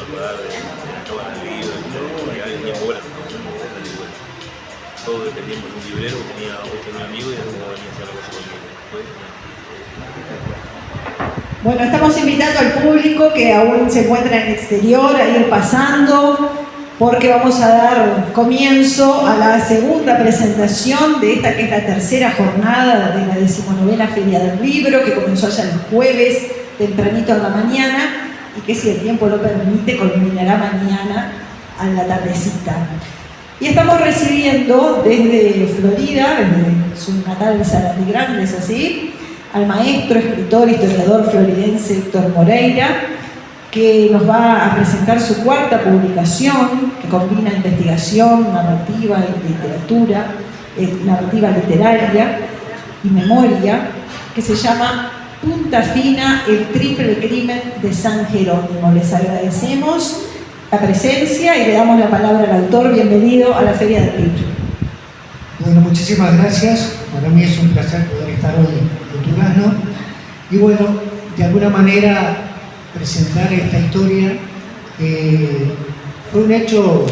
acordar de estaban al libro, y alguien tenía bolas, todo dependía de un librero, tenía un amigo y después venía a hacer la cosa conmigo. Bueno, estamos invitando al público que aún se encuentra en el exterior a ir pasando, porque vamos a dar comienzo a la segunda presentación de esta que es la tercera jornada de la 19ª Feria del Libro, que comenzó ya el jueves tempranito en la mañana y que, si el tiempo lo permite, culminará mañana a la tardecita. Y estamos recibiendo desde Florida, desde su natal Sarandy Grande, ¿es así?, al maestro, escritor, historiador floridense Héctor Moreira, que nos va a presentar su cuarta publicación, que combina investigación, narrativa y literatura, narrativa literaria y memoria, que se llama Punta Fina, el triple crimen de San Jerónimo. Les agradecemos la presencia y le damos la palabra al autor. Bienvenido a la Feria del Libro. Bueno, muchísimas gracias. Para mí es un placer poder estar hoy en Durazno y, bueno, de alguna manera presentar esta historia que fue un hecho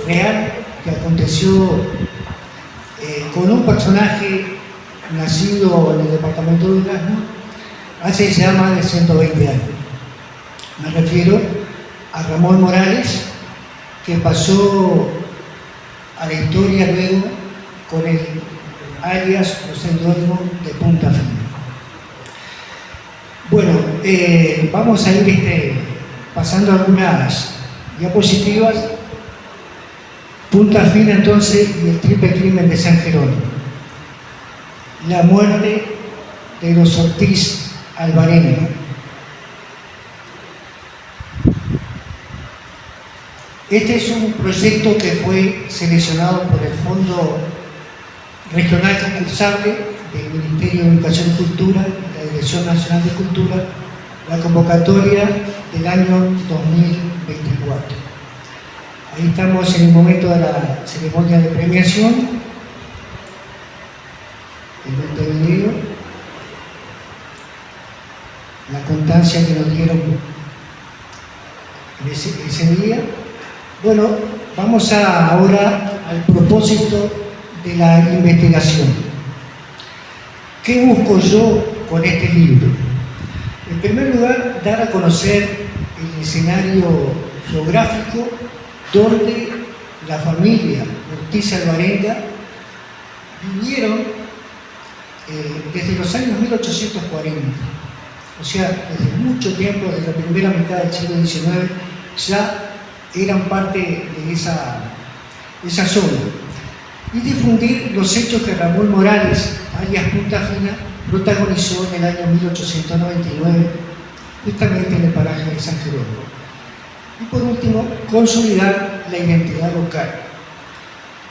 real que aconteció con un personaje nacido en el departamento de Durazno hace ya más de 120 años. Me refiero a Ramón Morales, que pasó a la historia luego con el alias o seudónimo de Punta Fina. Bueno, vamos a ir pasando algunas diapositivas. Punta Fina, entonces, y el triple crimen de San Jerónimo. La muerte de los Ortiz Alvarenga. Este es un proyecto que fue seleccionado por el Fondo Regional Concursable del Ministerio de Educación y Cultura, la Dirección Nacional de Cultura, la convocatoria del año 2024. Ahí estamos en el momento de la ceremonia de premiación, el 20 de enero, la constancia que nos dieron en ese día. Bueno, vamos ahora al propósito de la investigación. ¿Qué busco yo con este libro? En primer lugar, dar a conocer el escenario geográfico donde la familia Ortiz Alvarenga vivieron desde los años 1840. O sea, desde mucho tiempo, desde la primera mitad del siglo XIX, ya eran parte de esa zona. Y difundir los hechos que Ramón Morales, alias Punta Fina, protagonizó en el año 1899, justamente en el paraje de San Jerónimo. Y por último, consolidar la identidad local.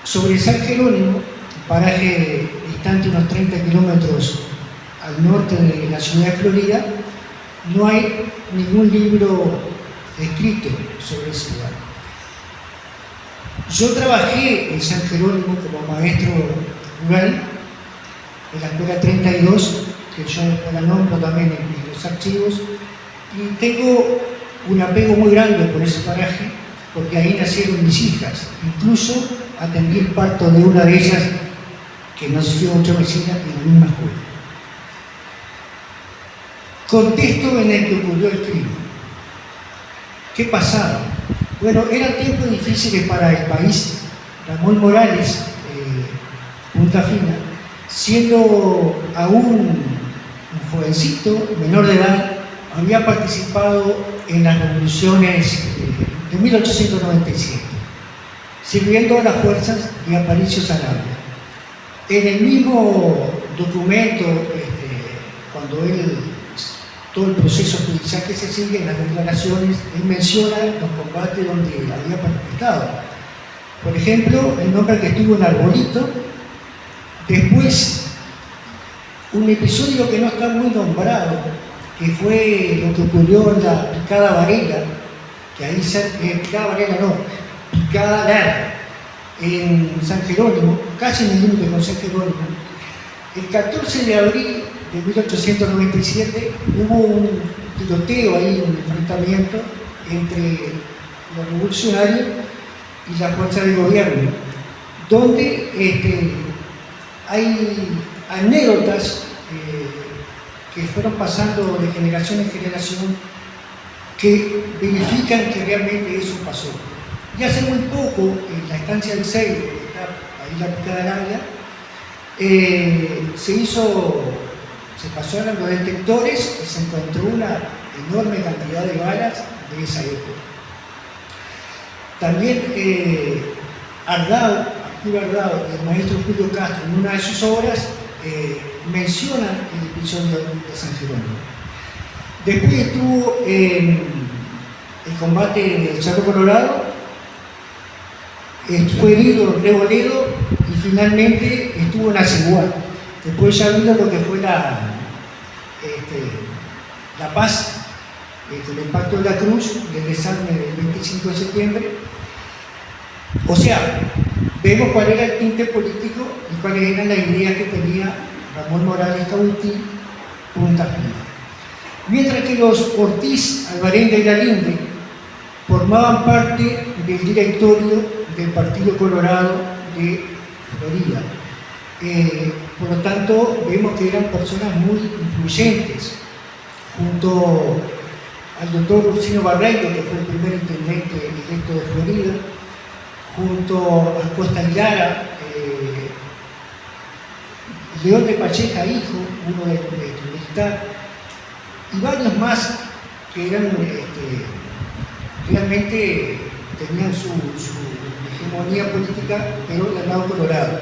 Sobre San Jerónimo, un paraje distante unos 30 kilómetros al norte de la ciudad de Florida, no hay ningún libro escrito sobre ese lugar. Yo trabajé en San Jerónimo como maestro rural en la escuela 32, que yo la nombro también en los archivos, y tengo un apego muy grande por ese paraje, porque ahí nacieron mis hijas. Incluso atendí el parto de una de ellas, que nació 8 vecinas en la misma escuela. Contexto en el que ocurrió el crimen. ¿Qué pasaba? Bueno, eran tiempos difíciles para el país. Ramón Morales, Punta Fina, siendo aún un jovencito, menor de edad, había participado en las revoluciones de 1897, sirviendo a las fuerzas de Aparicio Saravia. En el mismo documento, cuando él, todo el proceso judicial que se sigue en las declaraciones, él menciona los combates donde había participado. Por ejemplo, el nombre que estuvo en Arbolito. Después, un episodio que no está muy nombrado, que fue lo que ocurrió en la Picada Varela, que ahí Picada Varela no, Picada Larga, en San Jerónimo, casi en el límite con San Jerónimo. El 14 de abril de 1897 hubo un tiroteo ahí, un enfrentamiento entre los revolucionarios y la fuerza de gobierno, donde hay anécdotas que fueron pasando de generación en generación que verifican que realmente eso pasó. Y hace muy poco, en la estancia del Seibo, que está ahí la Picada del Águila, se pasaron los detectores y se encontró una enorme cantidad de balas de esa época. También Arturo Ardao, el maestro Julio Castro, en una de sus obras, menciona el episodio de San Jerónimo. Después estuvo en el combate de Cerro Colorado, fue herido en Revoledo y finalmente estuvo en Aceguá. Después ya vino lo que fue la paz, con el Pacto de la Cruz, del desarme del 25 de septiembre. O sea, vemos cuál era el tinte político y cuáles eran las ideas que tenía Ramón Morales Cautí, Punta Fina. Mientras que los Ortiz, Alvarenga y Lalinde formaban parte del directorio del Partido Colorado de Florida. Por lo tanto, vemos que eran personas muy influyentes, junto al doctor Ursino Barreiro, que fue el primer intendente electo de Florida, junto a Costa Aguilara, León de Pacheca, hijo, uno de militar, y varios más que eran realmente tenían su hegemonía política, pero del lado colorado.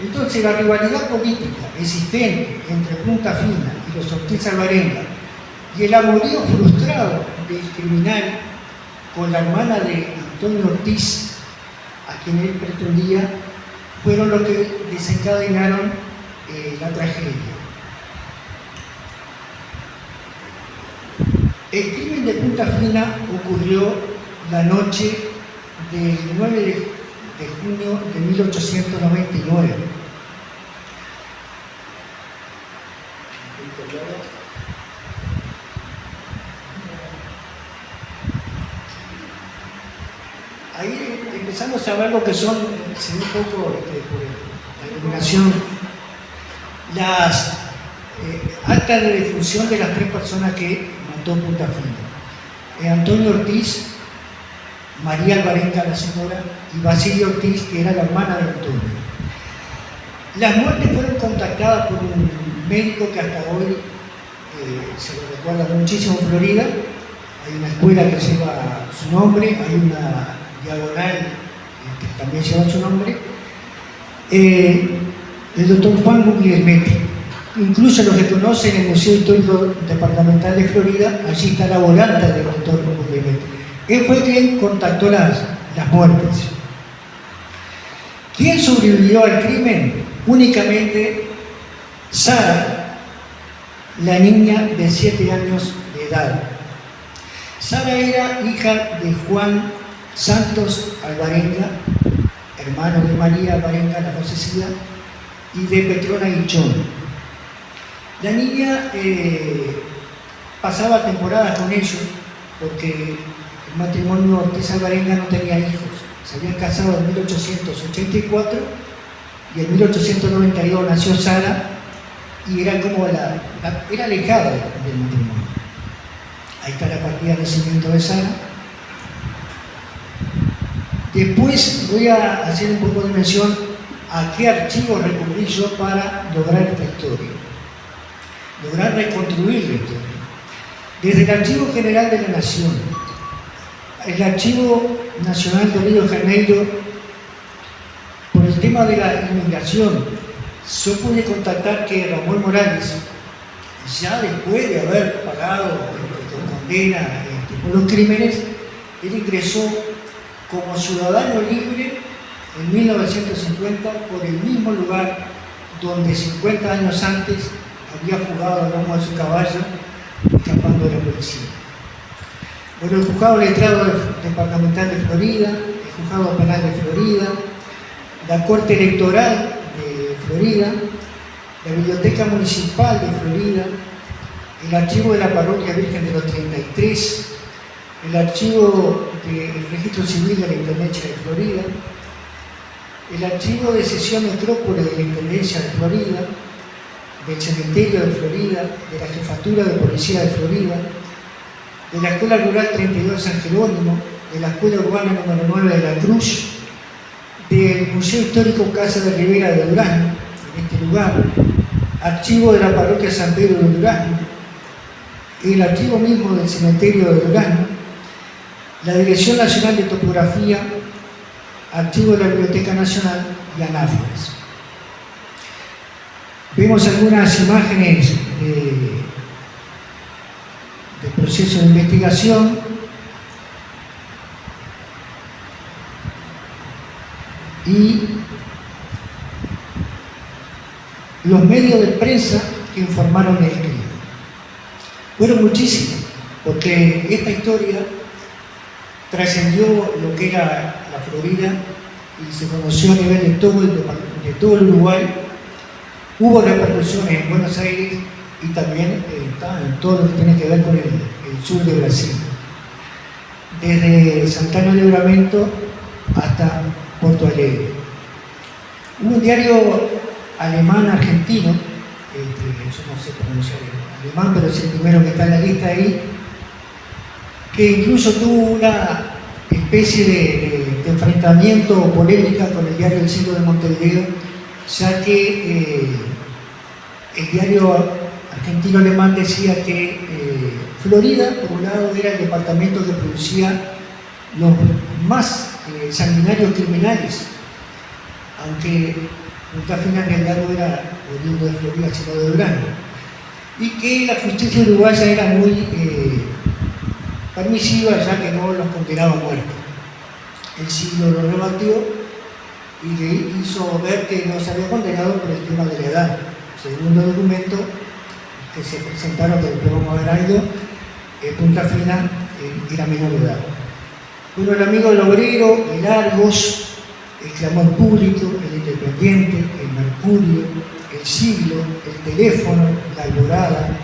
Entonces la rivalidad política existente entre Punta Fina y los Ortiz Alvarenga y el amorío frustrado del criminal con la hermana de Antonio Ortiz, a quien él pretendía, fueron los que desencadenaron la tragedia. El crimen de Punta Fina ocurrió la noche del 9 de junio de 1899. Ahí empezamos a ver lo que son, se ve un poco por la iluminación, las actas de defunción de las tres personas que mató Punta Fina. Antonio Ortiz, María Alvarenga, la señora, y Basilio Ortiz, que era la hermana de Antonio. Las muertes fueron contactadas por un médico que hasta hoy se lo recuerda muchísimo en Florida. Hay una escuela que lleva su nombre, hay una diagonal que también lleva su nombre. El doctor Juan Guglielmetti. Incluso los que conocen el Museo Histórico Departamental de Florida, allí está la volanta del doctor Guglielmetti. Él fue quien contactó las muertes. ¿Quién sobrevivió al crimen? Únicamente Sara, la niña de 7 años de edad. Sara era hija de Juan Santos Alvarenga, hermano de María Alvarenga, la fallecida, y de Petrona Guichón. La niña pasaba temporadas con ellos porque el matrimonio Ortiz Alvarenga no tenía hijos. Se habían casado en 1884 y en 1892 nació Sara y era como era alejada del matrimonio. Ahí está la partida de nacimiento de Sara. Después voy a hacer un poco de mención a qué archivos recurrí yo para lograr esta historia, lograr reconstruir la historia. Desde el Archivo General de la Nación, el Archivo Nacional de Río de Janeiro, por el tema de la inmigración, yo pude contactar que Ramón Morales, ya después de haber pagado con condena por los crímenes, él ingresó como ciudadano libre en 1950 por el mismo lugar donde 50 años antes había fugado al lomo de su caballo, escapando de la policía. Bueno, el Juzgado Letrado Departamental de Florida, el Juzgado Penal de Florida, la Corte Electoral de Florida, la Biblioteca Municipal de Florida, el Archivo de la Parroquia Virgen de los 33, el archivo del Registro Civil de la Intendencia de Florida, el archivo de sesión metrópole de la Intendencia de Florida, del Cementerio de Florida, de la Jefatura de Policía de Florida, de la Escuela Rural 32 de San Jerónimo, de la Escuela Urbana número 9 de La Cruz, del Museo Histórico Casa de Rivera de Durán, en este lugar, archivo de la Parroquia San Pedro de Durán, el archivo mismo del Cementerio de Durán, la Dirección Nacional de Topografía, archivo de la Biblioteca Nacional y anáforas. Vemos algunas imágenes del proceso de investigación. Y los medios de prensa que informaron del crimen. Fueron muchísimos, porque esta historia trascendió lo que era la Florida y se conoció a nivel de todo el Uruguay. Hubo repercusiones en Buenos Aires y también en todo lo que tiene que ver con el sur de Brasil. Desde Santana de Livramento hasta Porto Alegre. Hubo un diario alemán-argentino, yo no sé pronunciar alemán, pero es el primero que está en la lista ahí, que incluso tuvo una especie de enfrentamiento o polémica con el diario El Siglo de Montevideo, ya que el diario argentino-alemán decía que Florida, por un lado, era el departamento que producía los más sanguinarios criminales, aunque Punta Fina en realidad no era oriundo de Florida, sino de Durán, y que la justicia uruguaya era muy permisiva, ya que no los condenaba a muerte. El Siglo lo rebatió y le hizo ver que no se había condenado por el tema de la edad. Según los documentos que se presentaron, que después vamos a ver algo, Punta Fina era menor de edad. Bueno, el Amigo del Obrero, el Argos, el Clamor Público, el Independiente, el Mercurio, el Siglo, el Teléfono, la Alborada,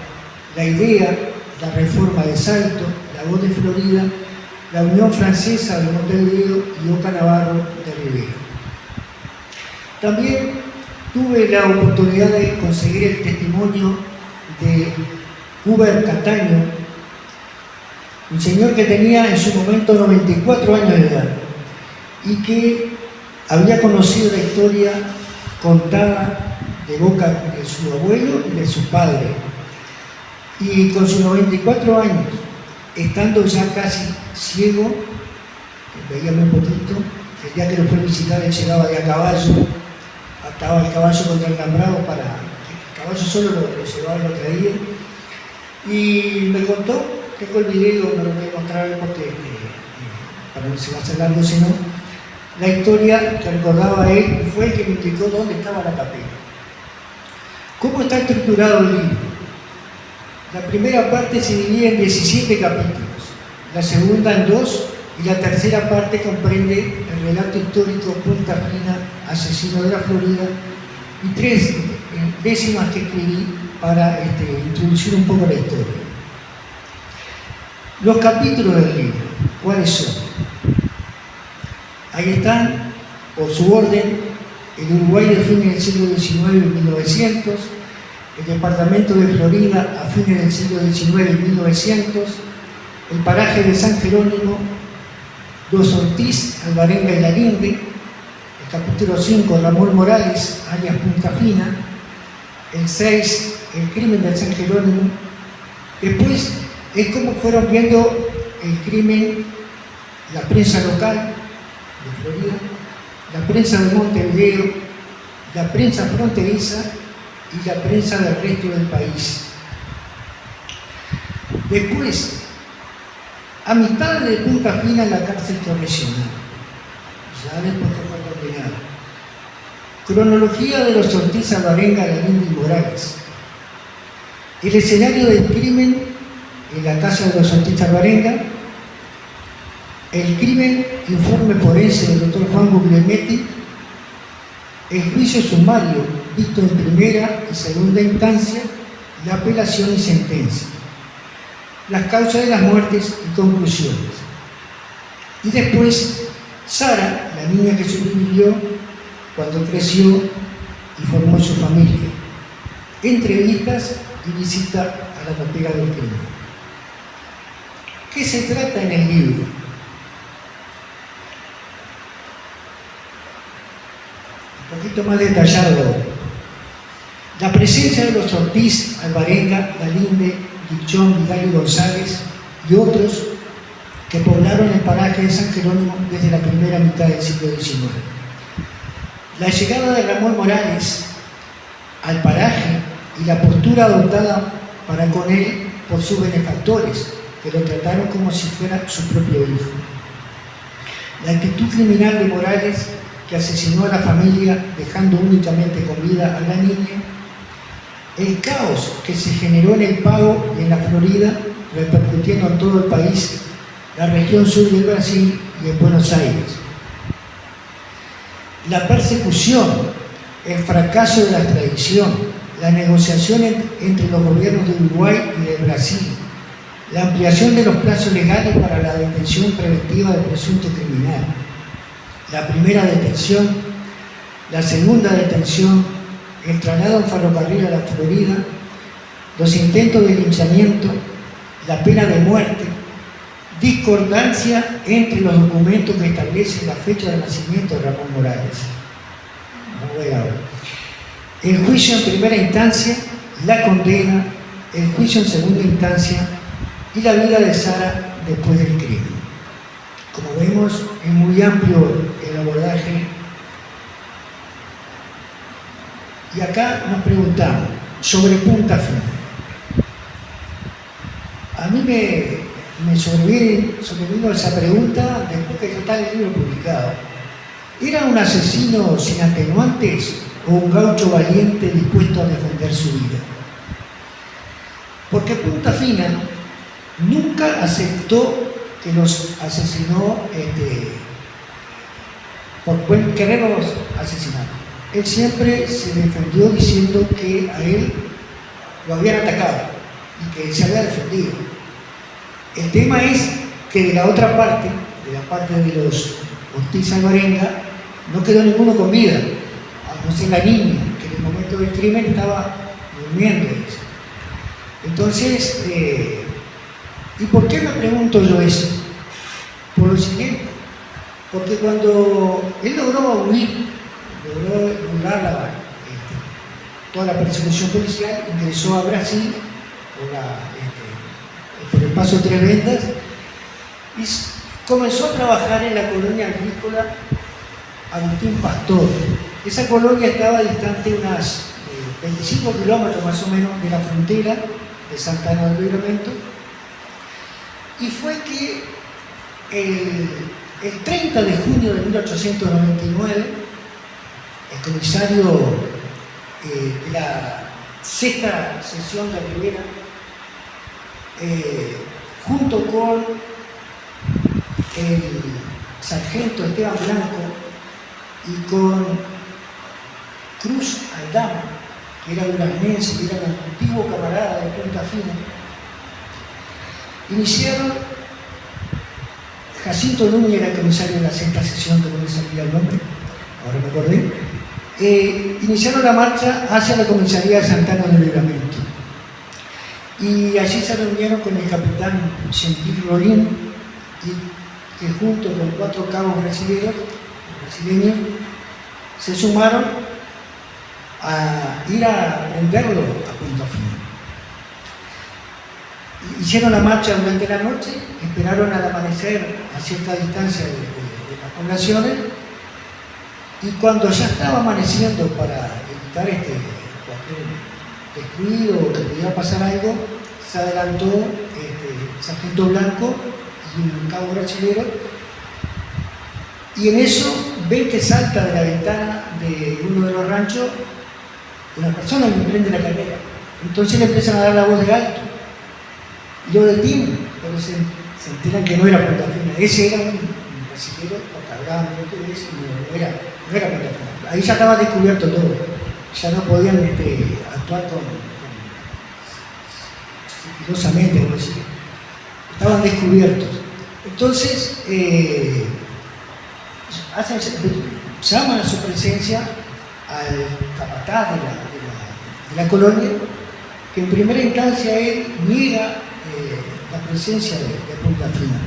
la Idea, la Reforma de Salto, la Voz de Florida, la Unión Francesa de Montevideo y Oca Navarro de Rivera. También tuve la oportunidad de conseguir el testimonio de Hubert Cataño, un señor que tenía en su momento 94 años de edad y que había conocido la historia contada de boca de su abuelo y de su padre. Y con sus 94 años, estando ya casi ciego, veía muy poquito, el día que lo fue a visitar él llegaba de a caballo, ataba el caballo contra el alambrado para el caballo solo lo llevaba y lo traía. Y me contó, tengo el video, no lo voy a mostrar porque para no se va a hacer largo, sino la historia que recordaba él fue el que me indicó dónde estaba la capilla. ¿Cómo está estructurado el libro? La primera parte se divide en 17 capítulos, la segunda en 2 y la tercera parte comprende el relato histórico Punta Fina, asesino de la Florida, y 3 décimas que escribí para introducir un poco la historia. Los capítulos del libro, ¿cuáles son? Ahí están, por su orden, el Uruguay de fines del siglo XIX en 1900, el departamento de Florida a fines del siglo XIX en 1900, el paraje de San Jerónimo, Dos Ortiz, Alvarenga y Larinde, el capítulo 5, Ramón Morales, alias Punta Fina, el 6, el crimen de San Jerónimo. Después es como fueron viendo el crimen, la prensa local de Florida, la prensa de Montevideo, la prensa fronteriza y la prensa del resto del país. Después, a mitad de Punta Fina en la cárcel correccional, ya después que fue condenado. Cronología de los Ortiz, Alvarenga, Larinde y Morales. El escenario del crimen en la casa de los Ortiz, Alvarenga. El crimen, informe forense del doctor Juan Guglielmetti. El juicio sumario, visto en primera y segunda instancia, la apelación y sentencia. las causas de las muertes y conclusiones. Y después, Sara, la niña que sobrevivió cuando creció y formó su familia. Entrevistas y visita a la topera del crimen. ¿Qué se trata en el libro? Un poquito más detallado. La presencia de los Ortiz, Alvarenga, Galinde, Guichón, Vidal y González y otros que poblaron el paraje de San Jerónimo desde la primera mitad del siglo XIX. La llegada de Ramón Morales al paraje y la postura adoptada para con él por sus benefactores, que lo trataron como si fuera su propio hijo. La actitud criminal de Morales, que asesinó a la familia dejando únicamente con vida a la niña. El caos que se generó en el Pago y en la Florida, repercutiendo en todo el país, la región sur del Brasil y en Buenos Aires. La persecución, el fracaso de la extradición, la negociación entre los gobiernos de Uruguay y de Brasil, la ampliación de los plazos legales para la detención preventiva del presunto criminal, la primera detención, la segunda detención, el traslado en ferrocarril a la Florida, los intentos de linchamiento, la pena de muerte, discordancia entre los documentos que establecen la fecha de nacimiento de Ramón Morales. El juicio en primera instancia, la condena, el juicio en segunda instancia y la vida de Sara después del crimen. Como vemos, es muy amplio el abordaje. Y acá nos preguntamos sobre punta final. A mí me sobrevino esa pregunta después que ya está el libro publicado. ¿Era un asesino sin atenuantes o un gaucho valiente dispuesto a defender su vida? Porque Punta Fina nunca aceptó que los asesinó por quererlos asesinar. Él siempre se defendió diciendo que a él lo habían atacado y que se había defendido. El tema es que de la otra parte, de la parte de los Ortiz Alvarenga, no quedó ninguno con vida, a no ser la niña, que en el momento del crimen estaba durmiendo. Entonces, ¿y por qué me pregunto yo eso? Por lo siguiente, porque cuando él logró huir, logró burlar toda la persecución policial, ingresó a Brasil por el Paso Tres Ventas y comenzó a trabajar en la colonia agrícola Agustín Pastor. Esa colonia estaba distante unas 25 kilómetros más o menos de la frontera de Santa Ana del Livramento, y fue que el 30 de junio de 1899 el comisario de la sexta sesión de Rivera, junto con el sargento Esteban Blanco y con Cruz Aldama, que era duraznense, que era un antiguo camarada de Punta Fina, iniciaron. Jacinto Núñez era el comisario de la sexta sesión, que no me salía el nombre, ahora me acordé. Iniciaron la marcha hacia la comisaría de Santa Ana del Livramento. Y allí se reunieron con el capitán Gentil Rolín, que junto con 4 cabos brasileños se sumaron a ir a prenderlo a Punta Fina. Hicieron la marcha durante la noche, esperaron al amanecer a cierta distancia de las poblaciones, y cuando ya estaba amaneciendo, para evitar cualquier descuido o que pudiera pasar algo, se adelantó el sargento Blanco y un cabo brasilero, y en eso ven que salta de la ventana de uno de los ranchos una persona que emprende la carrera. Entonces le empiezan a dar la voz de alto y lo detienen, pero se enteran que no era Punta Fina. Ese era un brasilero, porque hablaban de portugués y no era Punta Fina. Ahí ya estaba descubierto todo, ya no podían actuar sigilosamente, por decir. estaban descubiertos. Entonces, llaman a su presencia al capataz de la colonia, que en primera instancia él niega la presencia de Punta Fina.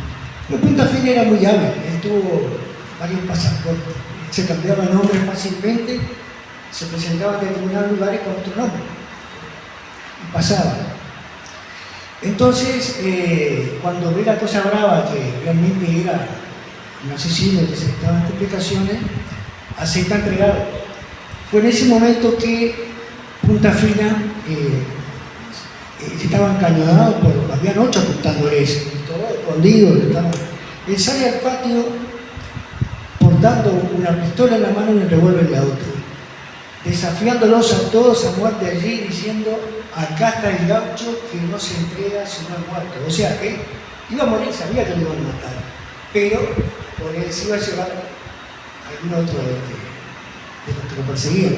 Pero Punta Fina era muy hábil, él tuvo varios pasaportes, se cambiaba de nombre fácilmente, se presentaba en determinados lugares con otro nombre y pasaba. Entonces, cuando ve la cosa brava, que realmente era un asesino que se estaba en complicaciones, acepta entregarlo. Fue en ese momento que Punta Fina estaba encañonado, habían 8 apuntándoles, todo escondido. Él sale al patio portando una pistola en la mano y un revólver en la otra, desafiándolos a todos a muerte allí, diciendo: acá está el gaucho que no se entrega si no es muerto. O sea que iba a morir, sabía que lo iban a matar, pero por él se iba a llevar a algún otro de los que lo perseguían.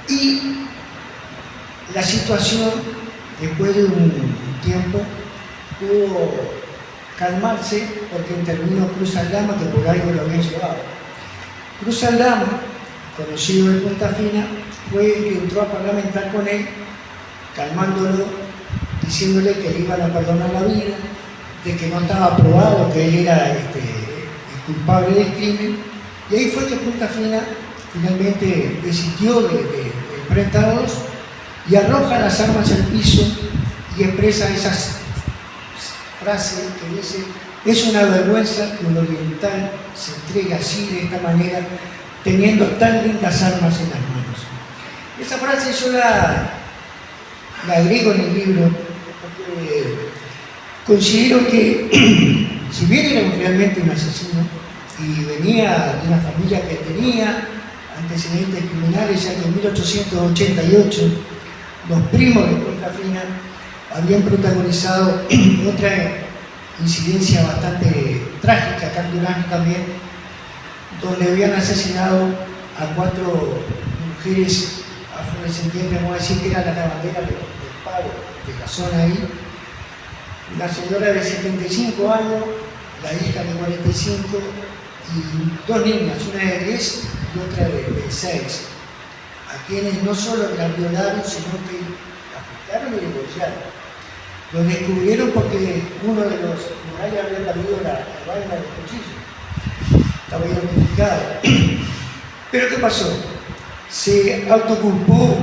Y la situación, después de un tiempo, pudo calmarse porque intervino Cruz Aldama, que por algo lo habían llevado. Cruz Aldama, conocido de Punta Fina, fue el que entró a parlamentar con él, calmándolo, diciéndole que le iban a perdonar la vida, de que no estaba probado que él era el culpable del crimen. Y ahí fue que Punta Fina finalmente desistió de enfrentarlos y arroja las armas al piso y expresa esas frases que dice: es una vergüenza que un oriental se entregue así, de esta manera, teniendo tan lindas armas en las manos. Esa frase yo la agrego en el libro porque considero que si bien era realmente un asesino y venía de una familia que tenía antecedentes criminales, ya que en 1888 los primos de Punta Fina habían protagonizado otra incidencia bastante trágica acá en Durazno también, donde habían asesinado a 4 mujeres afrodescendientes, vamos a decir que era la lavandera del paro de la zona ahí, una señora de 75 años, la hija de 45 y 2 niñas, una de 10 y otra de 6, a quienes no solo las violaron, sino que afectaron y divorciaron. Lo descubrieron porque uno de los murales había perdido la vaina del cuchillo, estaba identificado. Pero ¿qué pasó? Se autoculpó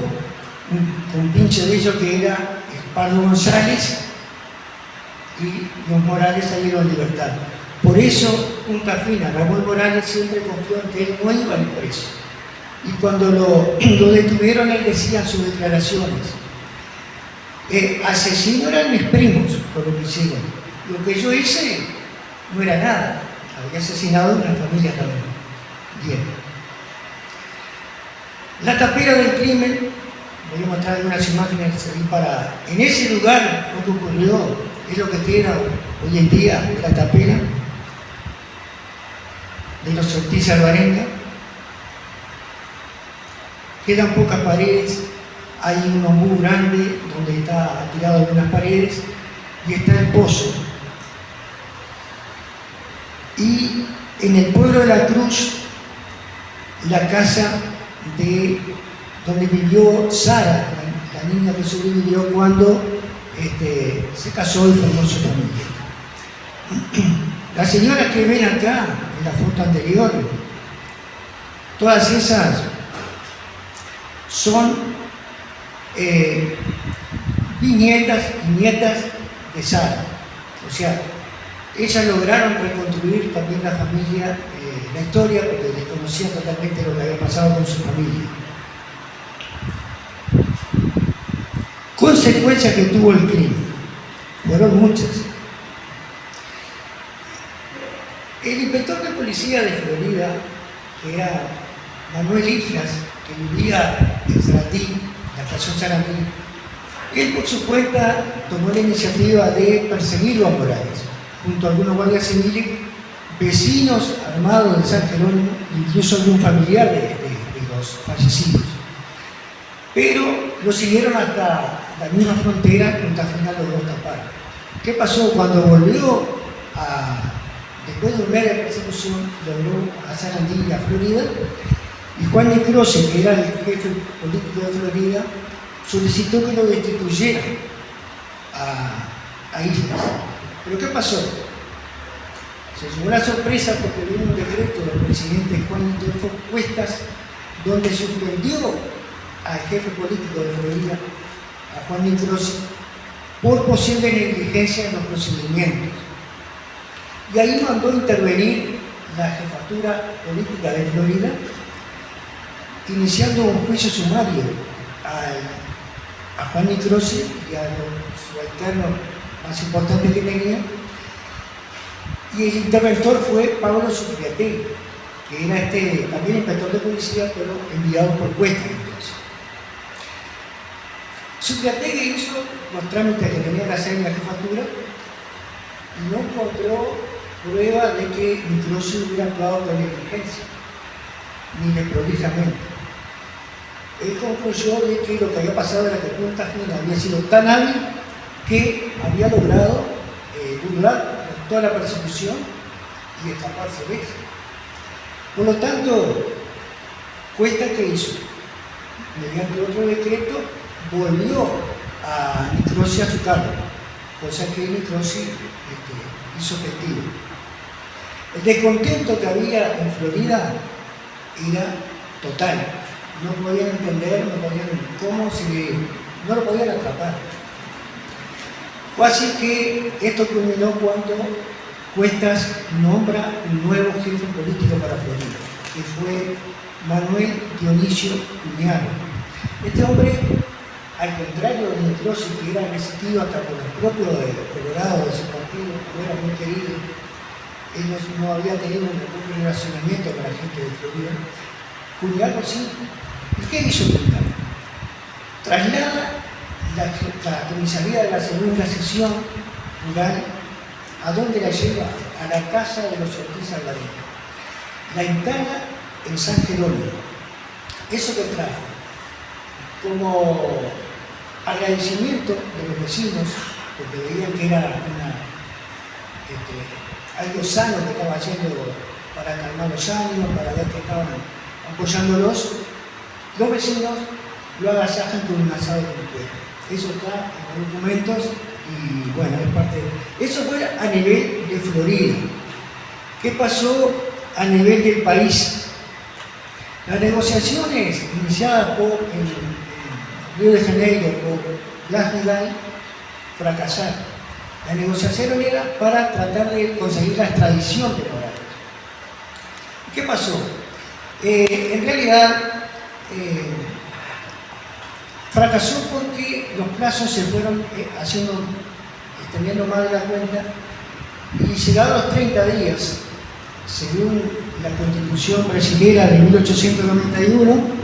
un pinche de ellos que era Pardo González, y los Morales salieron en libertad. Por eso Punta Fina, Ramón Morales, siempre confió en que él no iba a ir preso. Y cuando lo detuvieron, él decía en sus declaraciones: asesino eran mis primos por lo que hicieron. Lo que yo hice no era nada. Había asesinado a una familia también. Bien. La tapera del crimen, voy a mostrar algunas imágenes ahí para... En ese lugar lo que ocurrió es lo que queda hoy en día la tapera de los Ortiz Alvarenga. Quedan pocas paredes, hay un ombú grande donde está tirado algunas paredes y está el pozo. Y en el pueblo de La Cruz, la casa de donde vivió Sara, la niña que sobrevivió cuando se casó y formó su familia. Las señoras que ven acá, en la foto anterior, todas esas son bisnietas y nietas de Sara. O sea, ellas lograron reconstruir también la familia, la historia, porque desconocían totalmente lo que había pasado con su familia. Consecuencias que tuvo el crimen, fueron muchas. El inspector de policía de Florida, que era Manuel Islas, que vivía en Sarandí, la estación Sarandí, él por su cuenta tomó la iniciativa de perseguirlo a Morales, junto a algunos guardias civiles, vecinos armados de San Jerónimo, incluso algún familiar de los fallecidos. Pero lo siguieron hasta la misma frontera, Punta Final logró escapar. ¿Qué pasó? Cuando volvió después de un mes de persecución, logró a Sarandí, a Florida, y Juan Necroce, que era el jefe político de Florida, solicitó que lo destituyeran a Islas. ¿Pero qué pasó? Se llevó la sorpresa porque vino un decreto del presidente Juan Adolfo Cuestas, donde suspendió al jefe político de Florida, a Juan Necroce, por posible negligencia en los procedimientos. Y ahí mandó intervenir la jefatura política de Florida, iniciando un juicio sumario a Juan Necroce y a los subalternos más importantes que tenía. Y el interventor fue Pablo Sufriategui, que era también inspector de policía, pero enviado por Cuestas. Sufriategui hizo los trámites que tenía que hacer en la jefatura y no encontró prueba de que Necroce hubiera actuado con negligencia, ni desprolijamente. Él concluyó de que lo que había pasado era que Punta Final había sido tan hábil que había logrado burlar toda la persecución y escaparse de eso. Por lo tanto, Cuesta que hizo, mediante otro decreto, volvió a Necroce a su cargo, cosa que Necroce hizo efectivo. El descontento que había en Florida era total. No podían entender, no lo podían atrapar. Fue así que esto culminó cuando Cuestas nombra un nuevo jefe político para Florida, que fue Manuel Dionisio Cuñado. Este hombre, al contrario de Necroce, que era resistido hasta por el propio Colorado de su partido, no era muy querido, él no había tenido un buen relacionamiento con la gente de Florida. Cuñado sí. ¿Y qué hizo Cuñado? Traslada la comisaría de la segunda sección rural, ¿a dónde la lleva? A la casa de los Ortiz Alvarado. La instala en San Jerónimo. Eso que trajo como agradecimiento de los vecinos, porque veían que era algo sano que estaba haciendo para calmar los ánimos, para ver que estaban apoyándolos, los vecinos lo agasajan con un asado completo. Eso está en los documentos y bueno, es parte de... Eso fue a nivel de Florida. ¿Qué pasó a nivel del país? Las negociaciones iniciadas en Río de Janeiro por Blas Vidal fracasaron. La negociación era para tratar de conseguir la extradición de Morales. ¿Qué pasó? En realidad fracasó porque los plazos se fueron extendiendo más de la cuenta y llegados los 30 días, según la Constitución brasileña de 1891,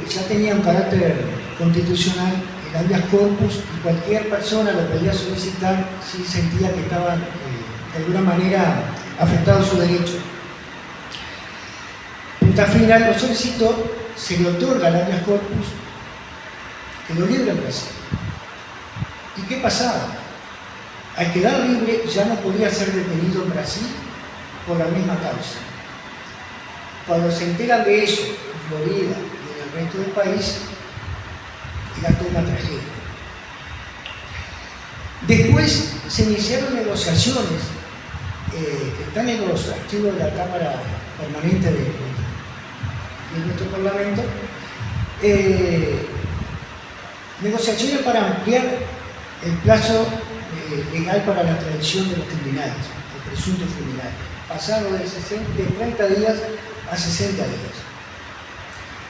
ya tenía un carácter constitucional el habeas corpus y cualquier persona lo podía solicitar si sentía que estaba de alguna manera afectado su derecho. Punta Final lo solicitó, se le otorga el habeas corpus, que lo libre en Brasil. ¿Y qué pasaba? Al quedar libre ya no podía ser detenido en Brasil por la misma causa. Cuando se enteran de eso en Florida y en el resto del país, era toda una tragedia. Después se iniciaron negociaciones que están en los archivos de la Cámara Permanente de nuestro Parlamento, negociaciones para ampliar el plazo legal para la extradición de los criminales, de presuntos criminales, pasado de 30 días a 60 días.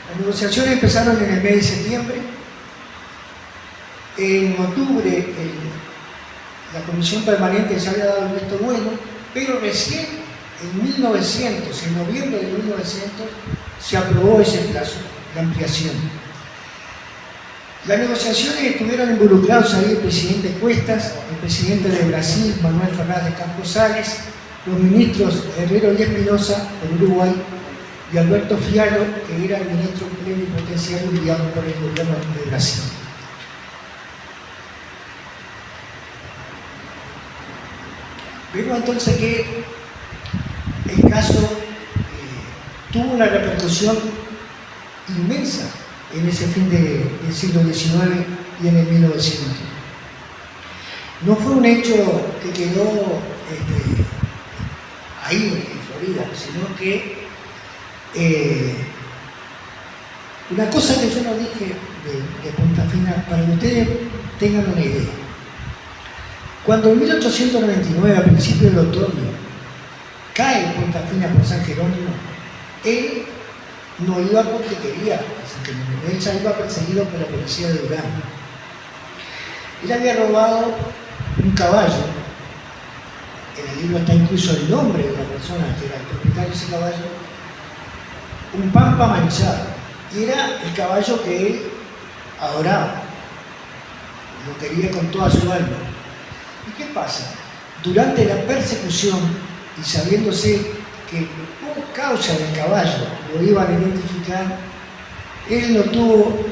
Las negociaciones empezaron en el mes de septiembre. En octubre la Comisión Permanente ya había dado el visto bueno, pero recién en noviembre de 1900, se aprobó ese plazo, la ampliación. Las negociaciones estuvieron involucrados ahí el presidente Cuestas, el presidente de Brasil, Manuel Ferraz de Campos Sales, los ministros Herrero y Espinosa por Uruguay, y Alberto Fiallo, que era el ministro plenipotenciario enviado por el gobierno de Brasil. Vemos entonces que el caso tuvo una repercusión inmensa en ese fin del siglo XIX y en el 1900. No fue un hecho que quedó ahí en Florida, sino que una cosa que yo no dije de Punta Fina, para que ustedes tengan una idea. Cuando en 1899, a principios del otoño, cae Punta Fina por San Jerónimo, él no iba porque quería a San Jerónimo, él ya iba perseguido por la policía de Durán. Él había robado un caballo, en el libro está incluso el nombre de la persona que era el propietario de ese caballo, un pampa manchado, y era el caballo que él adoraba, lo quería con toda su alma. ¿Y qué pasa? Durante la persecución, y sabiéndose que por causa del caballo lo iban a identificar, él no tuvo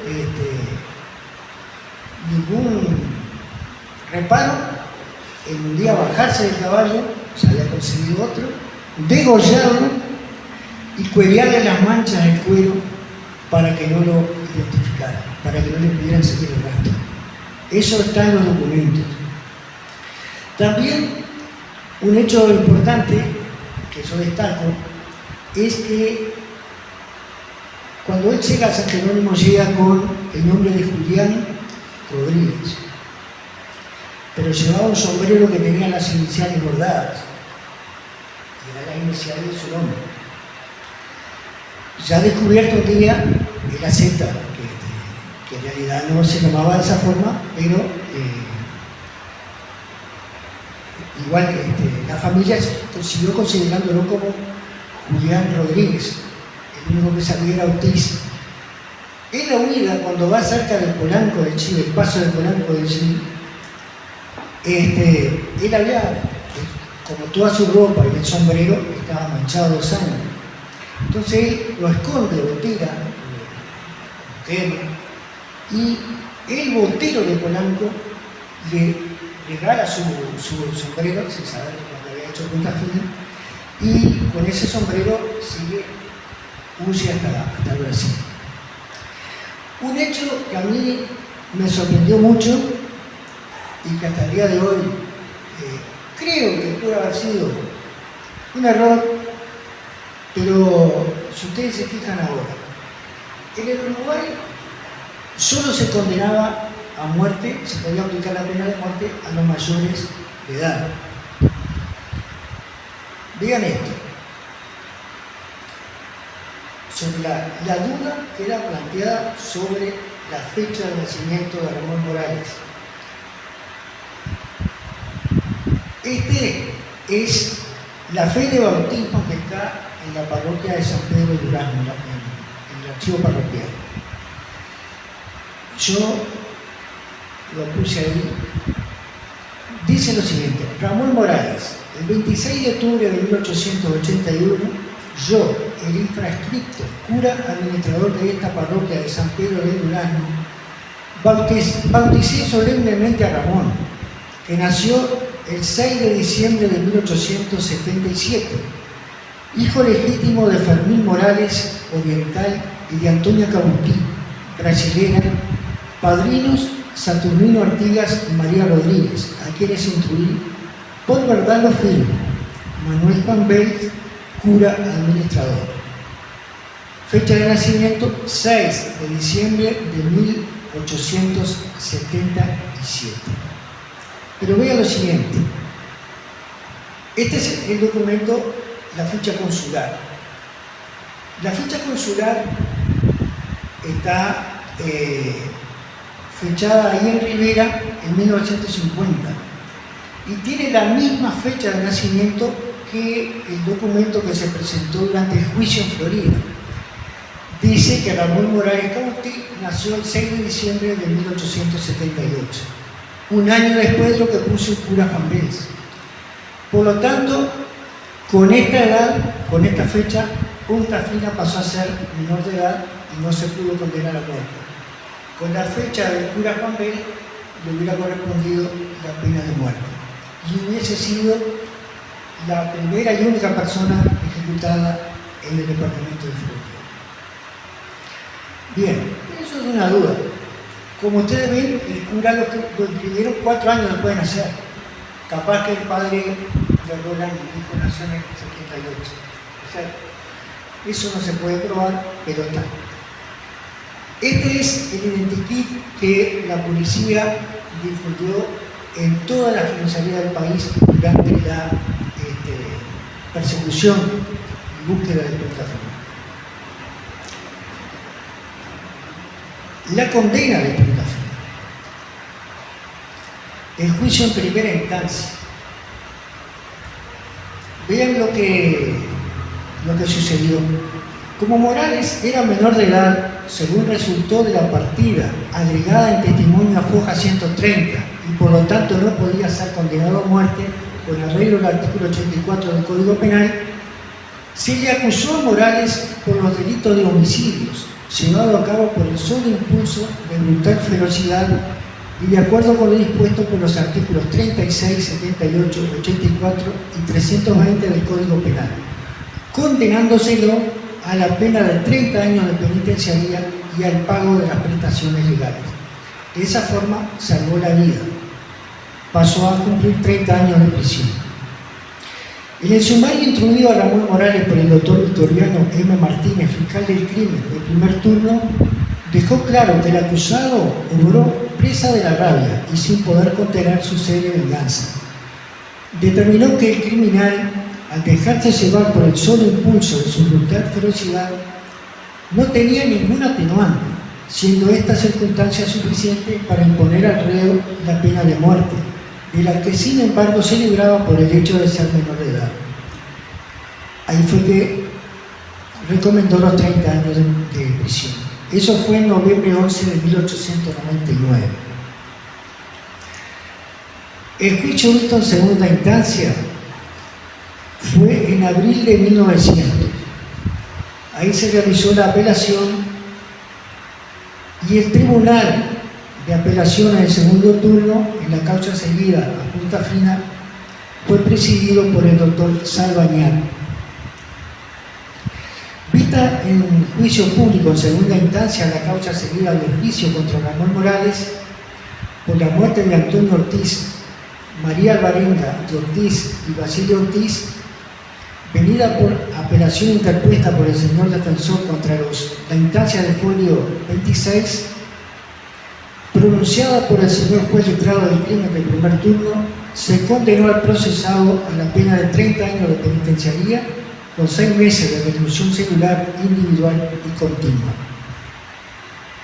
ningún reparo en un día bajarse del caballo, se había conseguido otro, degollarlo y cuerearle las manchas del cuero para que no lo identificaran, para que no le pudieran seguir el rastro. Eso está en los documentos. También un hecho importante que yo destaco es que cuando él llega a San Jerónimo llega con el nombre de Julián Rodríguez, pero llevaba un sombrero que tenía las iniciales bordadas, y era la inicial de su nombre. Ya descubierto un día, él acepta que en realidad no se llamaba de esa forma, pero igual la familia siguió considerándolo como Julián Rodríguez, el único que sabía era Ortiz. En la huida, cuando va cerca del Polanco del Chile, el paso del Polanco del Chile, él había, como toda su ropa y el sombrero, estaba manchado de sangre. Entonces él lo esconde, lo tira, lo quema, y el botero de Polanco le regala su sombrero, sin saber cuando había hecho Punta Fina, y con ese sombrero huye hasta el Brasil. Un hecho que a mí me sorprendió mucho y que hasta el día de hoy creo que puede haber sido un error, pero si ustedes se fijan ahora, en el Uruguay solo se condenaba a muerte, se podía aplicar la pena de muerte a los mayores de edad. Vean esto, sobre la duda que era planteada sobre la fecha de nacimiento de Ramón Morales. Es la fe de bautismo que está en la parroquia de San Pedro de Durazno, en el archivo parroquial. Yo lo puse ahí. Dice lo siguiente: Ramón Morales, el 26 de octubre de 1881, yo, el infrascripto, cura administrador de esta parroquia de San Pedro de Durazno, bauticé solemnemente a Ramón, que nació el 6 de diciembre de 1877, hijo legítimo de Fermín Morales, oriental, y de Antonia Cabutí, brasilera, padrinos Saturnino Artigas y María Rodríguez, a quienes instruí, por verdad lo firmo, Manuel Pambel, cura administrador. Fecha de nacimiento 6 de diciembre de 1877. Pero vea lo siguiente, este es el documento, la ficha consular. La ficha consular está fechada ahí en Rivera en 1950 y tiene la misma fecha de nacimiento que el documento que se presentó durante el juicio en Florida. Dice que Ramón Morales Cabutí nació el 6 de diciembre de 1878, un año después de lo que puso el cura Pambels. Por lo tanto, con esta edad, con esta fecha, Punta Fina pasó a ser menor de edad y no se pudo condenar a muerte. Con la fecha del cura Juan Bel le hubiera correspondido la pena de muerte y hubiese sido la primera y única persona ejecutada en el departamento de Florida. Bien, eso es una duda. Como ustedes ven, el cura lo imprimieron 4 años después de nacer. Capaz que el padre de Roland, el hijo, nació en el 78. O sea, eso no se puede probar, pero está. Este es el identikit que la policía difundió en todas las comisarías del país durante la persecución y búsqueda de Punta Fina. La condena de Punta Fina. El juicio en primera instancia. Vean lo que sucedió. Como Morales era menor de edad, según resultó de la partida agregada en testimonio a Foja 130 y por lo tanto no podía ser condenado a muerte con arreglo al artículo 84 del Código Penal, se le acusó a Morales por los delitos de homicidios, llevado a cabo por el solo impulso de brutal ferocidad y de acuerdo con lo dispuesto por los artículos 36, 78, 84 y 320 del Código Penal, condenándoselo a la pena de 30 años de penitenciaría y al pago de las prestaciones legales. De esa forma salvó la vida. Pasó a cumplir 30 años de prisión. En el sumario instruido a Ramón Morales por el doctor Victoriano M. Martínez, fiscal del crimen de primer turno, dejó claro que el acusado obró presa de la rabia y sin poder contener su sed de venganza. Determinó que el criminal, al dejarse llevar por el solo impulso de su brutal ferocidad, no tenía ningún atenuante, siendo esta circunstancia suficiente para imponer al reo la pena de muerte, de la que sin embargo se libraba por el hecho de ser menor de edad. Ahí fue que recomendó los 30 años de prisión. Eso fue en noviembre 11 de 1899. El juicio visto en segunda instancia fue en abril de 1900. Ahí se realizó la apelación y el Tribunal de Apelación en el segundo turno, en la causa seguida a Punta Fina, fue presidido por el doctor Salvañar. Vista en juicio público en segunda instancia la causa seguida del juicio contra Ramón Morales por la muerte de Antonio Ortiz, María Alvarenga de Ortiz y Basilio Ortiz, venida por apelación interpuesta por el señor defensor contra la instancia del folio 26, pronunciada por el señor juez letrado del crimen del primer turno, se condenó al procesado a la pena de 30 años de penitenciaría con 6 meses de reclusión celular individual y continua.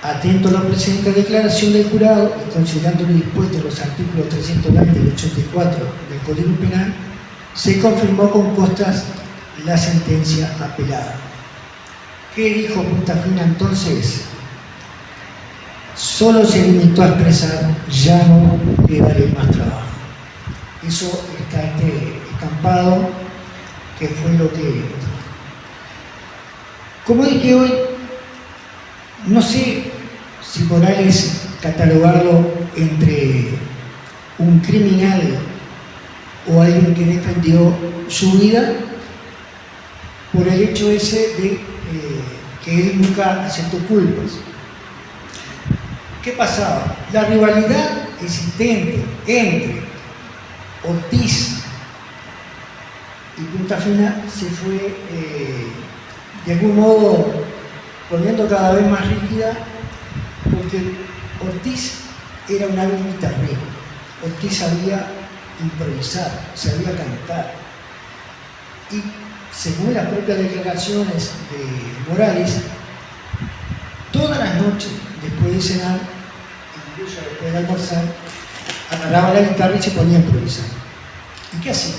Atento a la presente declaración del jurado y considerando lo dispuesto en los artículos 320 y 84 del Código Penal, se confirmó con costas la sentencia apelada. ¿Qué dijo Punta Fina entonces? Solo se limitó a expresar: ya no le daré más trabajo. Eso está estampado, que fue lo que... Como dije hoy, no sé si Morales catalogarlo entre un criminal o alguien que defendió su vida por el hecho ese de que él nunca aceptó culpas. ¿Qué pasaba? La rivalidad existente entre Ortiz y Punta Fina se fue de algún modo poniendo cada vez más rígida, porque Ortiz era un hábil guitarrero. Ortiz sabía improvisar, sabía cantar. Y según las propias declaraciones de Morales, todas las noches, después de cenar, incluso después de almorzar, agarraba la guitarra y se ponía a improvisar. ¿Y qué hacía?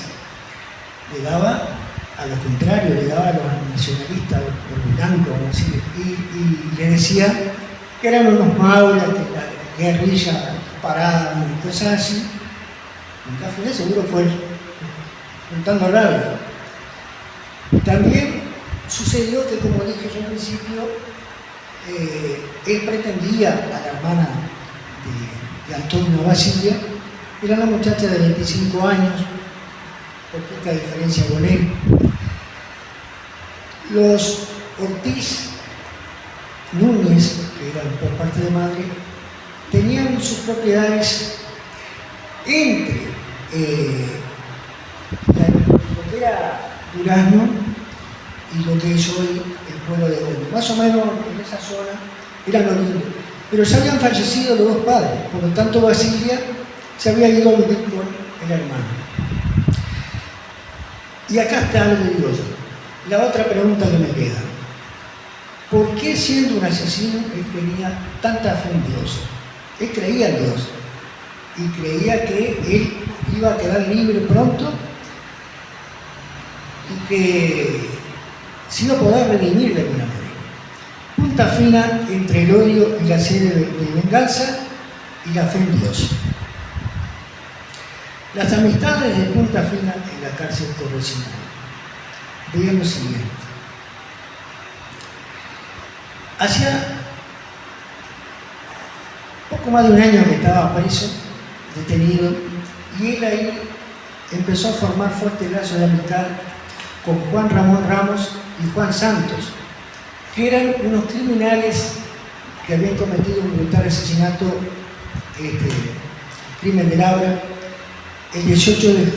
Le daba a lo contrario, le daba a los nacionalistas, a los blancos, y le decía que eran unos maulas, que la guerrilla parada, y cosas así. Punta Fina seguro fue juntando rabia. También sucedió que, como dije yo al principio, él pretendía a la hermana de Antonio Basilia, era una muchacha de 25 años, poquita diferencia con él. Los Ortiz Núñez, que eran por parte de madre, tenían sus propiedades entre lo que era Durazno y lo que es hoy el pueblo de Olmo. Más o menos en esa zona eran oriundos. Pero se habían fallecido los dos padres, por lo tanto Basilia se había ido a vivir con el hermano. Y acá está lo que digo yo. La otra pregunta que me queda. ¿Por qué, siendo un asesino, él tenía tanta fe en Dios? Él creía en Dios y creía que él iba a quedar libre pronto y que se iba a poder redimir de alguna manera. Punta fina entre el odio y la sed de venganza y la fe en Dios. Las amistades de Punta Fina en la cárcel correccional. Vean lo siguiente. Hacía poco más de un año que estaba preso, detenido, y él ahí empezó a formar fuertes lazos de amistad con Juan Ramón Ramos y Juan Santos, que eran unos criminales que habían cometido un brutal asesinato, crimen de Labra, el 18 de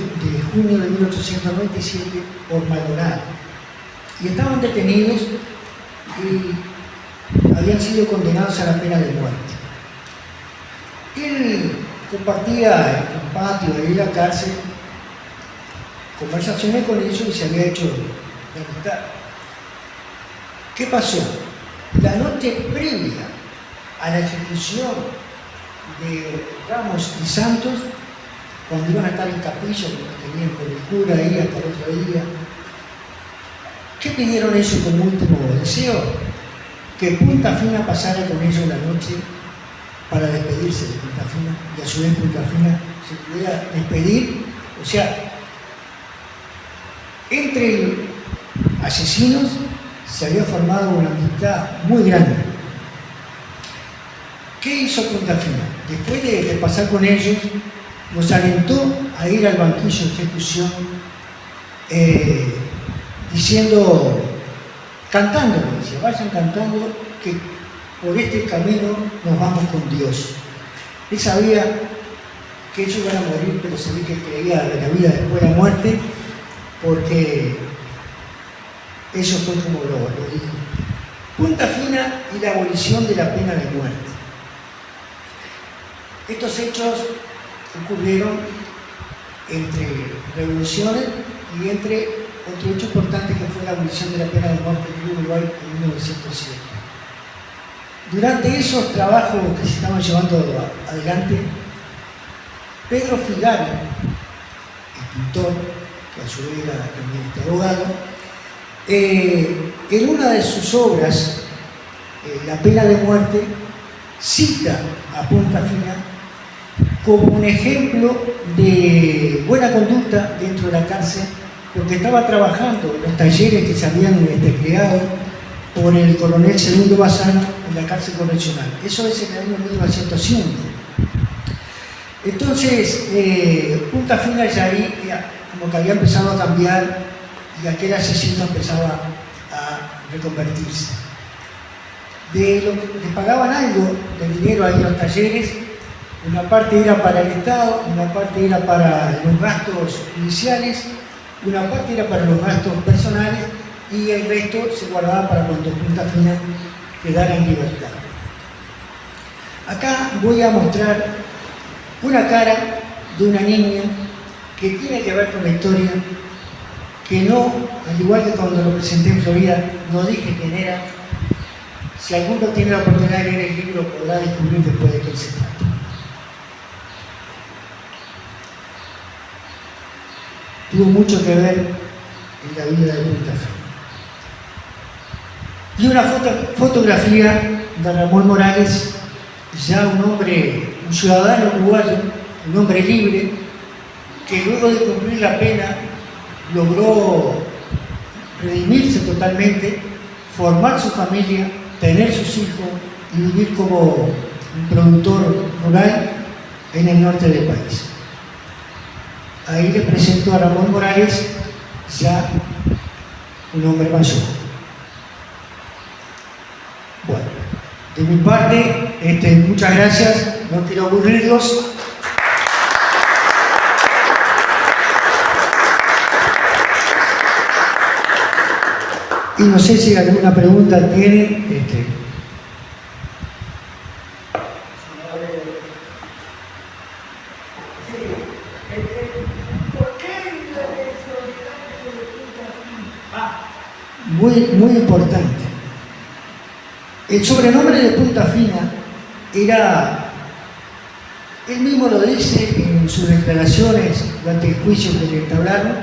junio de 1897 por Maldonado. Y estaban detenidos y habían sido condenados a la pena de muerte. Él compartía en el patio de la cárcel conversaciones con ellos y se había hecho de amistad. ¿Qué pasó? La noche previa a la ejecución de Ramos y Santos, cuando iban a estar en capilla, porque tenían con el cura ahí hasta el otro día, ¿qué pidieron ellos como último deseo? Que Punta Fina pasara con ellos la noche para despedirse de Punta Fina, y a su vez Punta Fina se pudiera despedir. O sea, entre asesinos se había formado una amistad muy grande. ¿Qué hizo Punta Fina? Después de pasar con ellos, nos alentó a ir al banquillo de ejecución diciendo, cantando, decía, vayan cantando que por este camino nos vamos con Dios. Él sabía que ellos iban a morir, pero sabía que creía en la vida después de la muerte, porque eso fue como lo dijo. Punta Fina y la abolición de la pena de muerte. Estos hechos ocurrieron entre revoluciones y entre otro hecho importante que fue la abolición de la pena de muerte en Uruguay en 1907. Durante esos trabajos que se estaban llevando adelante, Pedro Figari, el pintor, que a su vez era también abogado, en una de sus obras, La pena de muerte, cita a Punta Fina como un ejemplo de buena conducta dentro de la cárcel, porque estaba trabajando en los talleres que se habían creado por el coronel Segundo Bazán en la cárcel correccional. Eso es en el año 1905. Entonces, Punta Fina ya ahí como que había empezado a cambiar y aquel asesino empezaba a reconvertirse. Le pagaban algo de dinero ahí en los talleres. Una parte era para el Estado, una parte era para los gastos iniciales, una parte era para los gastos personales y el resto se guardaba para cuando Punta Fina quedara en libertad. Acá voy a mostrar una cara de una niña que tiene que ver con la historia, que no, al igual que cuando lo presenté en Florida, no dije quién era. Si alguno tiene la oportunidad de leer el libro, podrá descubrir después de quién se trata. Tuvo mucho que ver en la vida de Punta Fina. Y una fotografía de Ramón Morales, ya un ciudadano uruguayo, un hombre libre, que luego de cumplir la pena logró redimirse totalmente, formar su familia, tener sus hijos y vivir como un productor rural en el norte del país. Ahí les presento a Ramón Morales, ya un hombre mayor. Bueno, de mi parte, muchas gracias, no quiero aburrirlos. Y no sé si alguna pregunta tienen. Muy importante. El sobrenombre de Punta Fina era, él mismo lo dice en sus declaraciones durante el juicio que le entablaron,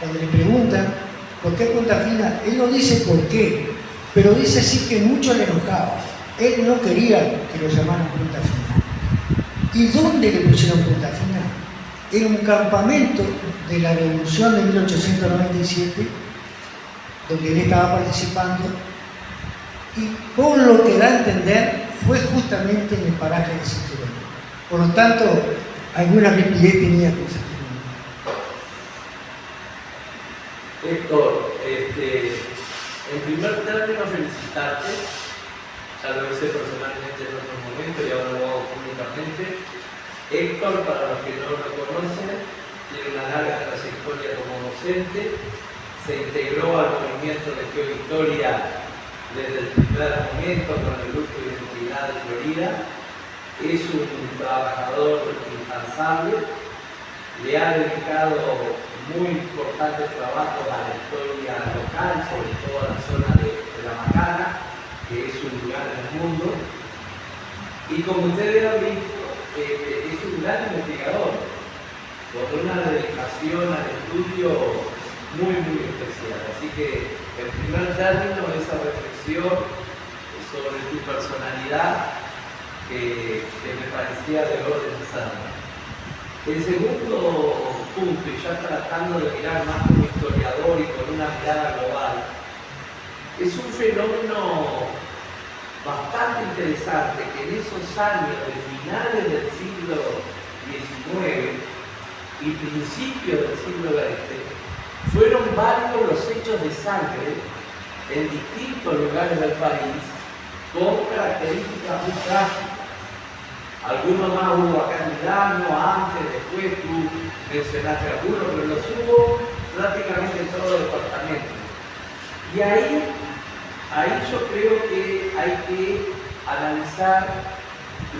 cuando le preguntan ¿por qué Punta Fina? Él no dice por qué, pero dice sí que mucho le enojaba. Él no quería que lo llamaran Punta Fina. ¿Y dónde le pusieron Punta Fina? En un campamento de la Revolución de 1897, donde él estaba participando, y por lo que da a entender, fue justamente en el paraje de Cinturón. Por lo tanto, alguna rigidez tenía cosas. Héctor, en primer término felicitarte, ya lo hice personalmente en otro momento y ahora lo hago públicamente. Héctor, para los que no lo conocen, tiene una larga trayectoria como docente, se integró al movimiento de geohistoria desde el primer momento con el grupo de identidad de Florida, es un trabajador incansable, le ha dedicado muy importantes trabajos a la historia local, sobre todo a la zona de La Macana, que es un lugar en el mundo, y como ustedes han visto, es un gran investigador, con una dedicación al estudio muy especial. Así que, en primer término, esa reflexión sobre tu personalidad que me parecía de orden sano. El segundo punto, y ya tratando de mirar más como historiador y con una mirada global, es un fenómeno bastante interesante que en esos años de finales del siglo XIX y principios del siglo XX fueron varios los hechos de sangre en distintos lugares del país con características muy trágicas. Algunos más hubo acá en Milano, antes, después, tú mencionaste algunos, pero los hubo prácticamente en todo el departamento. Y ahí yo creo que hay que analizar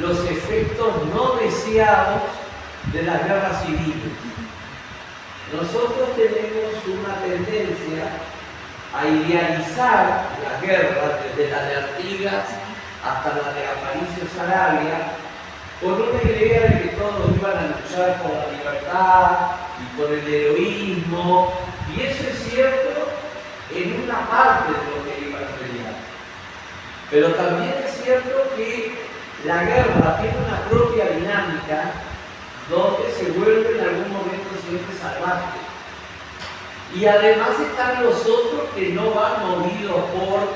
los efectos no deseados de las guerras civiles. Nosotros tenemos una tendencia a idealizar las guerras, desde la de Artigas hasta la de Aparicio Saravia, con una idea de que todos iban a luchar por la libertad y por el heroísmo, y eso es cierto en una parte de lo que iba a pelear. Pero también es cierto que la guerra tiene una propia dinámica donde se vuelve en algún momento siempre salvaje. Y además están los otros que no van movidos por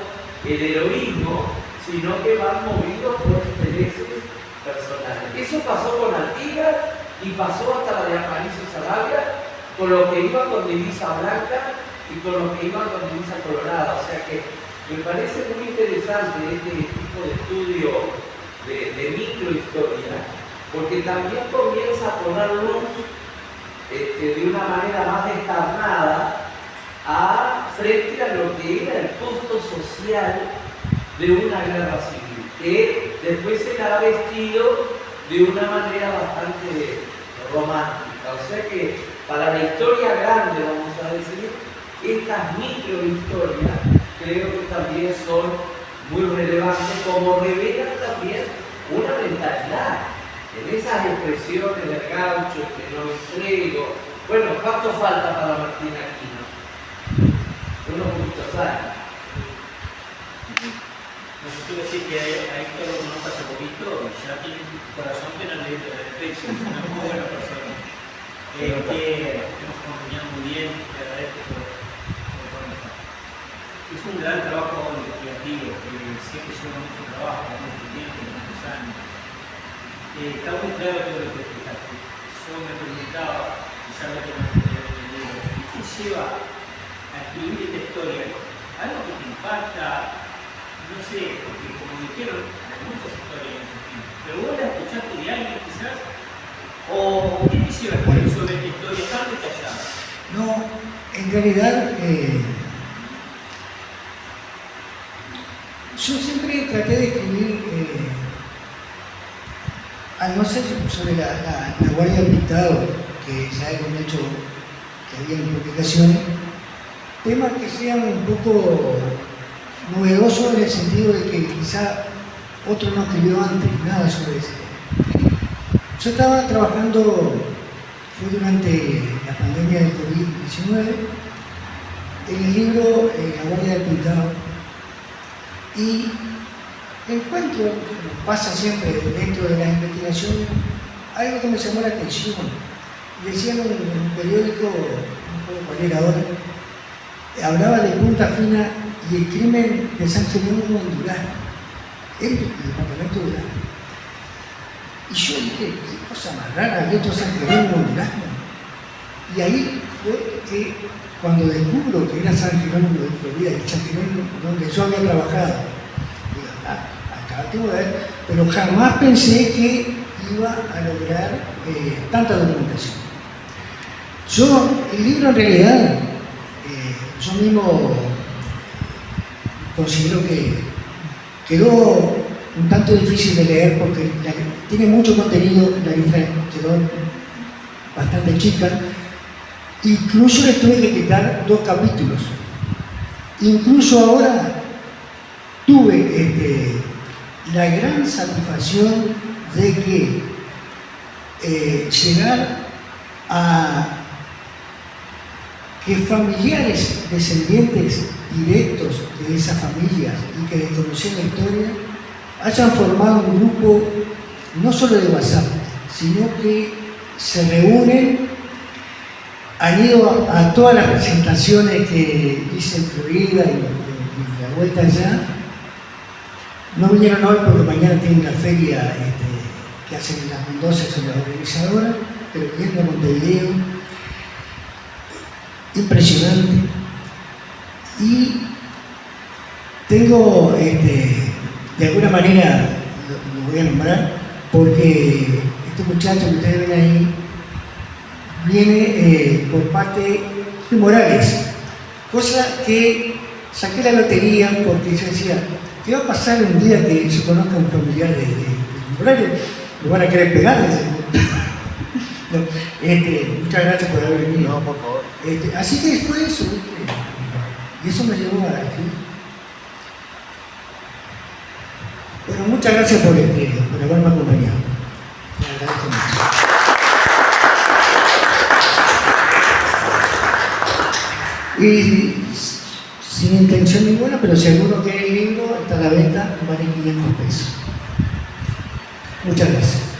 el heroísmo, sino que van movidos por intereses personales. Eso pasó con Artigas y pasó hasta la de Aparicio Saravia, con los que iban con divisa blanca y con los que iban con divisa colorada. O sea que me parece muy interesante este tipo de estudio de microhistoria, porque también comienza a poner luz de una manera más descarnada frente a lo que era el costo social de una guerra civil, que después se la ha vestido de una manera bastante romántica. O sea que para la historia grande, vamos a decir, estas microhistorias creo que también son muy relevantes, como revelan también una mentalidad. En esas expresiones del gaucho, que no entrego. Bueno, ¿cuánto falta para Martín Aquino? Unos poquitos años. Nosotros decir que a Héctor lo conozco hace poquito, ya tiene un corazón que no le entra de pecho, es una muy buena persona. Que hemos acompañado muy bien, te agradezco Es un gran trabajo investigativo, que siempre lleva mucho trabajo, mucho tiempo, muchos años. Está muy claro todo lo que explicaste. Yo me preguntaba, quizás lo que no digo, ¿qué te lleva a escribir esta historia? ¿Algo que te impacta? No sé, porque como dijeron, hay muchas historias en ese film. Pero vos la escuchaste de alguien quizás, o ¿qué te lleva a escribir sobre esta historia tan detallada? No, en realidad yo siempre traté de escribir, no sé, sobre la Guardia del Pintado, que ya era un hecho que había en publicaciones, temas que sean un poco novedosos en el sentido de que quizá otro no escribió antes, nada sobre ese tema. Yo estaba trabajando, fue durante la pandemia del COVID-19, en el libro La Guardia del Pintado, y encuentro, como pasa siempre dentro de las investigaciones, algo que me llamó la atención. Decía en un periódico, no recuerdo cuál era ahora, hablaba de Punta Fina y el crimen de San Jerónimo en Durazno, el departamento de Durazno. Y yo dije, qué cosa más rara, había otro San Jerónimo en Durazno. Y ahí fue que cuando descubro que era San Jerónimo de Florida, el San Jerónimo donde yo había trabajado, digo, acá tengo que ver, pero jamás pensé que iba a lograr tanta documentación. El libro en realidad, yo mismo considero que quedó un tanto difícil de leer porque tiene mucho contenido, la letra quedó bastante chica. Incluso le tuve que quitar 2 capítulos. Incluso ahora tuve la gran satisfacción de que llegar a que familiares descendientes directos de esas familias y que desconocían la historia hayan formado un grupo no solo de WhatsApp, sino que se reúnen. Han ido a todas las presentaciones que hice en Florida y la vuelta allá. No vinieron hoy porque mañana tienen una feria que hacen en las Mendoza, son las organizadoras, pero viendo Montevideo, impresionante. Y tengo, de alguna manera, lo voy a nombrar, porque este muchacho que ustedes ven ahí, viene por parte de Morales, cosa que saqué la lotería porque yo decía, ¿qué va a pasar un día que yo conozca a un familiar de Morales? ¿Me van a querer pegar? No, muchas gracias por haber venido. No, por favor. Así que fue eso, y eso me llevó a escribir. Bueno, muchas gracias por haberme acompañado. Le agradezco mucho. Y sin intención ninguna, pero si alguno quiere el libro, está a la venta, vale 500 pesos. Muchas gracias.